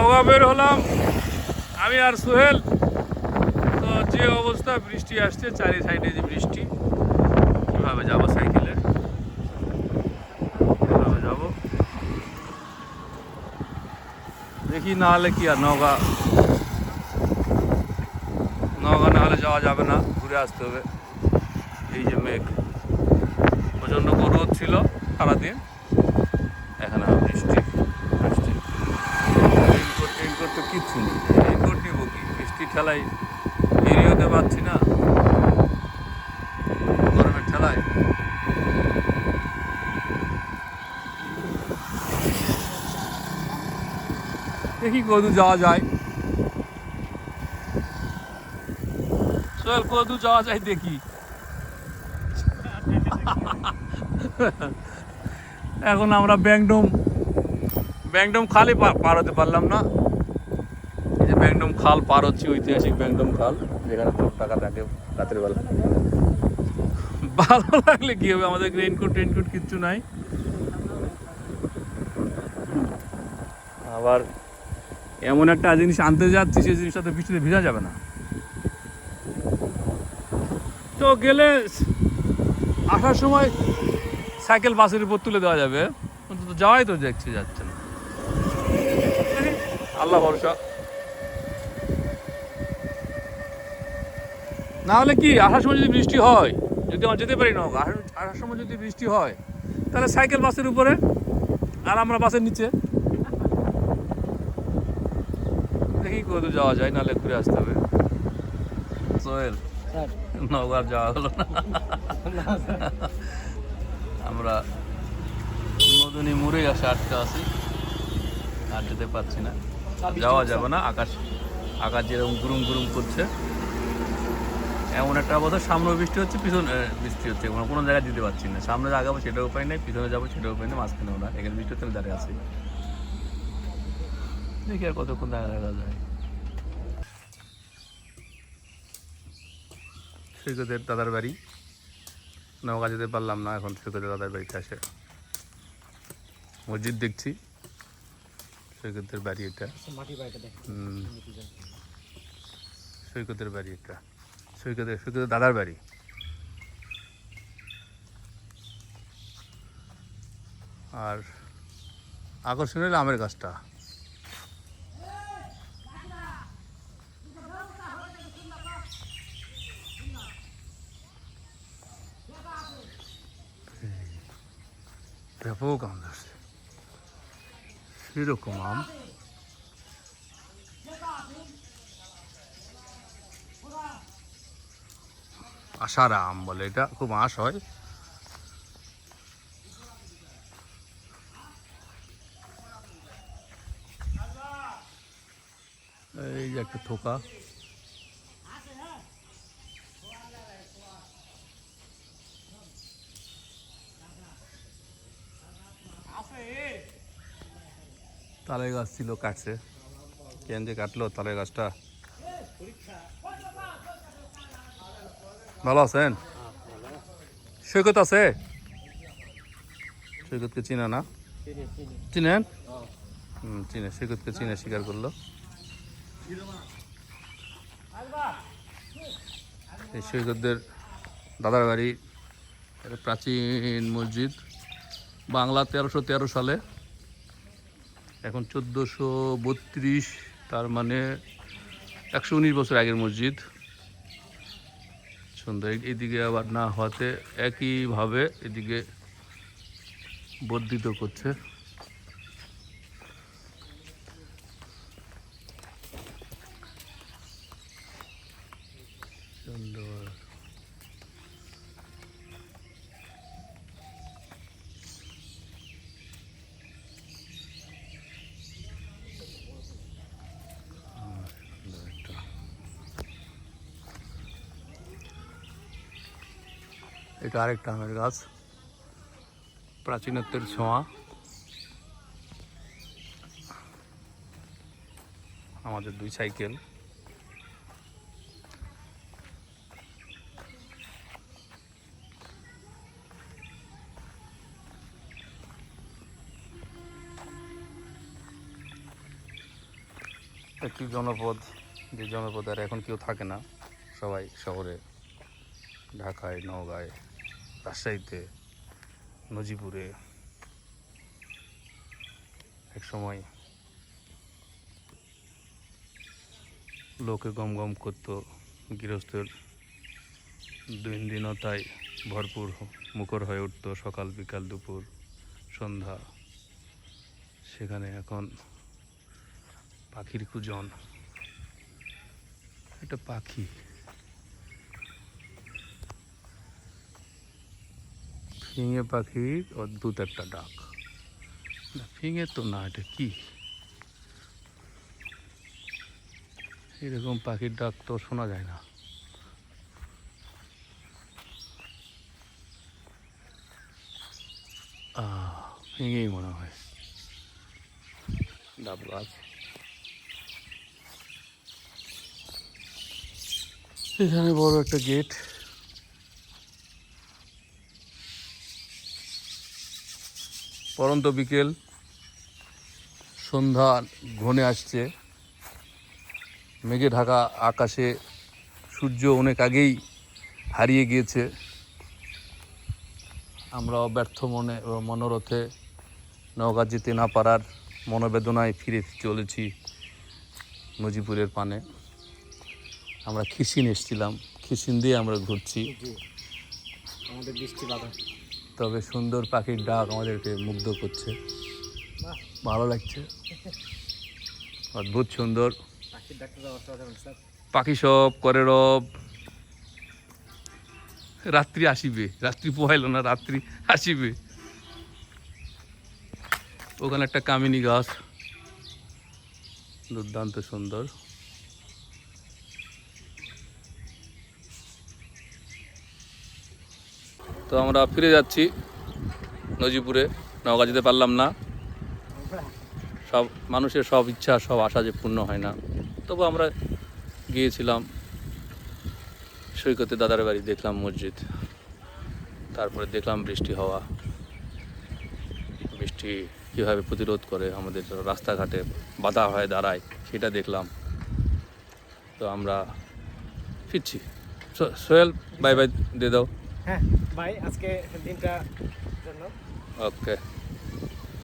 নওগাঁ বের হলাম আমি আর সোহেল। তো যে অবস্থা, বৃষ্টি আসছে চারি সাইডে, যে বৃষ্টি, কীভাবে যাবো সাইকেলে, কীভাবে যাবো দেখি। না হলে কি আর নওগাঁ না হলে যাওয়া যাবে না, ঘুরে আসতে হবে। এই যে মেঘ, প্রচণ্ড রোদ ছিল সারাদিন, এখন আর বৃষ্টি বৃষ্টি। রেইনকোট তো কিচ্ছু নেই, রেইনকোট নিবো কি, বৃষ্টি ঠেলাই বেরিয়ে হতে পারছি না গরমের ঠেলায়। দেখি কদু যাওয়া যায়, সোহেল কদু যাওয়া যায় দেখি। এখন আমরা ব্যাংডম খালই পার হতে পারলাম না। এই যে ব্যাংডম খাল পার হচ্ছে, ঐতিহাসিক ব্যাংডম খাল, যেখানে তোর টাকা থাকে রাতের বেলা। ভালো লাগলে কি হবে, আমাদের রেইনকোট কিচ্ছু নাই। আবার এমন একটা জিনিস আনতে যাচ্ছি, সেই জিনিসটা তো বৃষ্টিতে ভিজা যাবে না। তো গেলে আসার সময় সাইকেল বাসের উপর তুলে দেওয়া যাবে, কিন্তু যাওয়াই তো দেখছি যাচ্ছে না। আল্লাহ ভরসা। না হলে কি, আসার সময় যদি বৃষ্টি হয়, যদি আমরা যেতে পারি না, আসার সময় যদি বৃষ্টি হয়, তাহলে সাইকেল বাসের উপরে আর আমরা বাসের নিচে, দেখি কোথাও যাওয়া যায়, নাহলে ঘুরে আসতে হবে। সোহেল, নওগাঁ যাওয়া হলো না। আমরা মদনী মোড়ে আসে আটকা আছি, আর যেতে পারছি না, যাওয়া যাবে না। আকাশ যেরকম গুরুম গুরুম করছে, এমন একটা অবস্থা, সামনে বৃষ্টি হচ্ছে, পিছনে বৃষ্টি হচ্ছে, কোনো জায়গায় যেতে পারছি না। সামনে আগাবো সেটাও উপায় নেই, পিছনে যাবো সেটাও উপায় নেই, মাঝখানেও না। এখানে বৃষ্টি হচ্ছে, আমি দাঁড়িয়ে আছি, দেখি আর কতক্ষণ দেখা যায়। সৈকতের দাদার বাড়ি, নওগাঁ যেতে পারলাম না, এখন সৈকতের দাদার বাড়িতে আসে মসজিদ দেখছি। সৈকতের বাড়ি এটা, সৈকতের বাড়ি এটা, সৈকতের দাদার বাড়ি। আর আকর্ষণ হলো আমের গাছটা। ব্যাপক আম ধরছে, সেরকম আম। আষাঢ় আম বলে এটা, খুব আঁশ হয়। এই যে একটা থোকা, তালের গাছ ছিল, কাটছে। কেন যে কাটলো তালের গাছটা? ভালো আছেন? সৈকত আছে? সৈকতকে চিনা না? চিনেন? চিনে, সৈকতকে চিনে স্বীকার করলো। এই সৈকতদের দাদার বাড়ি, একটা প্রাচীন মসজিদ, বাংলা 1313 সালে, এখন 1432, তার মানে 119 বছর আগের মসজিদ। সুন্দর। এদিকে আবার না হওয়াতে একইভাবে এদিকে বর্ধিত করছে। সুন্দর। এটা আরেকটা আমের গাছ, প্রাচীনত্বের ছোঁয়া। আমাদের 2 সাইকেল। একটি জনপদ, যে জনপদ আর এখন কেউ থাকে না, সবাই শহরে, ঢাকায়, নওগাঁয়, রাজশাহীতে, নজিপুরে। এক সময় লোকে গম গম করতো, গৃহস্থের দৈনন্দিনতায় ভরপুর মুখর হয়ে উঠতো সকাল বিকাল দুপুর সন্ধ্যা। সেখানে এখন পাখির কুজন। এটা পাখি, ফিঙে পাখির অদ্ভুত একটা ডাক। ফিঙে তো না, এটা কি? এরকম পাখির ডাক তো শোনা যায় না। ফিঙেই মনে হয়। ডাব গাছ, এখানে বড় একটা গেট। পরন্ত বিকেল, সন্ধ্যা ঘনে আসছে, মেঘে ঢাকা আকাশে সূর্য অনেক আগেই হারিয়ে গিয়েছে। আমরা ব্যর্থ মনোরথে নওগাঁ যেতে না পারার মনোবেদনায় ফিরে চলেছি নজিপুরের পানে। আমরা খিসিন এসেছিলাম, খিসিন দিয়ে আমরা ঘুরছি। আমাদের বৃষ্টি বাধা, তবে সুন্দর পাখির ডাক আমাদেরকে মুগ্ধ করছে, ভালো লাগছে, অদ্ভুত সুন্দর। পাখির ডাক্তার অসাধারণ স্যার। পাখি সব করে রব, রাত্রি আসিবে, রাত্রি পোহাইল না, রাত্রি আসিবে। ওখানে একটা কামিনী গাছ, দুর্দান্ত সুন্দর। তো আমরা ফিরে যাচ্ছি নজিপুরে, নওগাঁ যেতে পারলাম না। সব মানুষের সব ইচ্ছা, সব আশা যে পূর্ণ হয় না। তবু আমরা গিয়েছিলাম সৈকতে, দাদার বাড়ি, দেখলাম মসজিদ, তারপরে দেখলাম বৃষ্টি হওয়া, বৃষ্টি কীভাবে প্রতিরোধ করে আমাদের রাস্তাঘাটে বাধা হয়ে দাঁড়ায় সেটা দেখলাম। তো আমরা ফিরছি। সোহেল, বাই বাই দিয়ে দাও। হ্যাঁ ভাই, আজকে দিনটা জন্য ওকে।